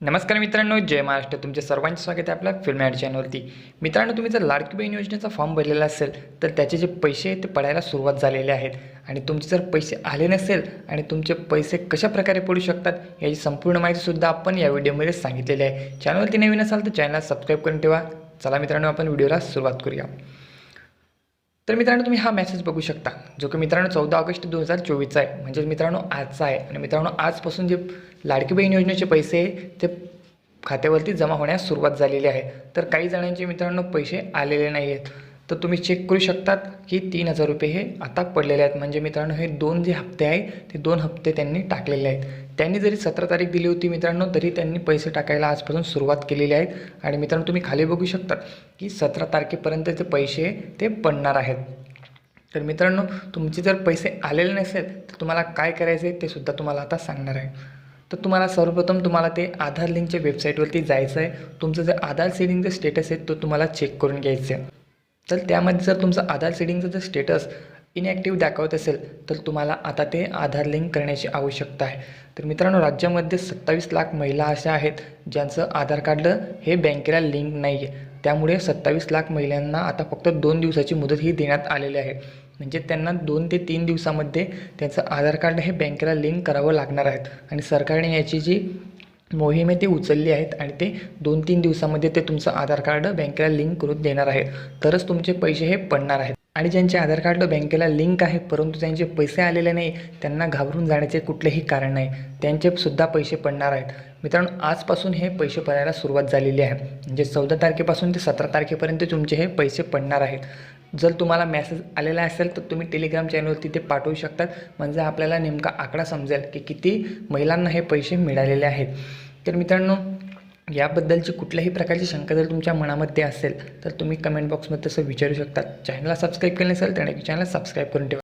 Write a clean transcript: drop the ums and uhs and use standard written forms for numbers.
नमस्कार मित्रांनो, जय महाराष्ट्र. तुमचे सर्वांचे स्वागत आहे आपल्या फिल्म ॲड चॅनलवरती. मित्रांनो, तुम्ही जर लाडकी बहीण योजनेचा फॉर्म भरलेला असेल तर त्याचे जे पैसे आहेत ते पडायला सुरुवात झालेले आहेत आणि तुमचे जर पैसे आले नसेल आणि तुमचे पैसे कशा प्रकारे पडू शकतात याची संपूर्ण माहितीसुद्धा आपण या व्हिडिओमध्ये सांगितलेली आहे. चॅनलवरती नवीन असाल तर चॅनलला सबस्क्राईब करून ठेवा. चला मित्रांनो, आपण व्हिडिओला सुरुवात करूया. तर मित्रांनो, तुम्ही हा मेसेज बघू शकता जो की मित्रांनो 14 ऑगस्ट 2024चा आहे, म्हणजे मित्रांनो आजचा आहे. आणि मित्रांनो, आजपासून जे लाडकी बहीण योजनेचे पैसे ते खात्यावरती जमा होण्यास सुरुवात झालेली आहे. तर काही जणांचे मित्रांनो पैसे आलेले नाही आहेत, तर तुम्ही चेक करू शकतात की 3,000 रुपये हे आता पडलेले आहेत. म्हणजे मित्रांनो, हे 2 जे हप्ते आहे ते 2 हप्ते त्यांनी टाकलेले आहेत. त्यांनी जरी 17 तारीख दिली होती मित्रांनो, तरी त्यांनी पैसे टाकायला आजपासून सुरुवात केलेली आहेत. आणि मित्रांनो, तुम्ही खाली बघू शकता की 17 तारखेपर्यंतचे पैसे ते पडणार आहेत. तर मित्रांनो, तुमचे जर पैसे आलेले नसेल तर तुम्हाला काय करायचे आहे ते सुद्धा तुम्हाला आता सांगणार आहे. तर तुम्हाला सर्वप्रथम तुम्हाला ते आधार लिंकच्या वेबसाईटवरती जायचं आहे. तुमचं जे आधार सेडिंगचं स्टेटस आहे तो तुम्हाला चेक करून घ्यायचं आहे. तर त्यामध्ये जर तुमचं आधार सेडिंगचं जर स्टेटस इनॅक्टिव्ह दाखवत असेल तर तुम्हाला आता ते आधार लिंक करण्याची आवश्यकता आहे. तर मित्रांनो, राज्यामध्ये 27 लाख महिला अशा आहेत ज्यांचं आधार कार्ड हे बँकेला लिंक नाही आहे. त्यामुळे 27 लाख महिलांना आता फक्त 2 दिवसाची मुदत ही देण्यात आलेली आहे. म्हणजे त्यांना 2 ते 3 दिवसामध्ये त्यांचं आधार कार्ड हे बँकेला लिंक करावं लागणार आहेत. आणि सरकारने याची जी मोहीम आहे ती उचलली आहेत आणि ते 2-3 दिवसामध्ये ते तुमचं आधार कार्ड बँकेला लिंक करून देणार आहेत. तरच तुमचे पैसे हे पडणार आहेत. आणि ज्यांचे आधार कार्ड बँकेला लिंक आहे परंतु त्यांचे पैसे आलेले नाही, त्यांना घाबरून जाण्याचे कुठलेही कारण नाही. त्यांचेसुद्धा पैसे पडणार आहेत. मित्रांनो, आजपासून हे पैसे पडायला सुरुवात झालेली आहे. म्हणजे 14 तारखेपासून ते 17 तारखेपर्यंत तुमचे हे पैसे पडणार आहेत. जर तुम्हाला मेसेज आलेला असेल तर तुम्ही टेलिग्राम चॅनलवरती ते पाठवू शकतात. म्हणजे आपल्याला नेमका आकडा समजेल की किती महिलांना हे पैसे मिळालेले आहेत. तर मित्रांनो, याबद्दलची कुठल्याही प्रकारची शंका जर तुमच्या मनामध्ये असेल तर तुम्ही कमेंट बॉक्समध्ये तसं विचारू शकता. चॅनलला सबस्क्राईब केलं नसेल तर चॅनलला सबस्क्राईब करून ठेवा.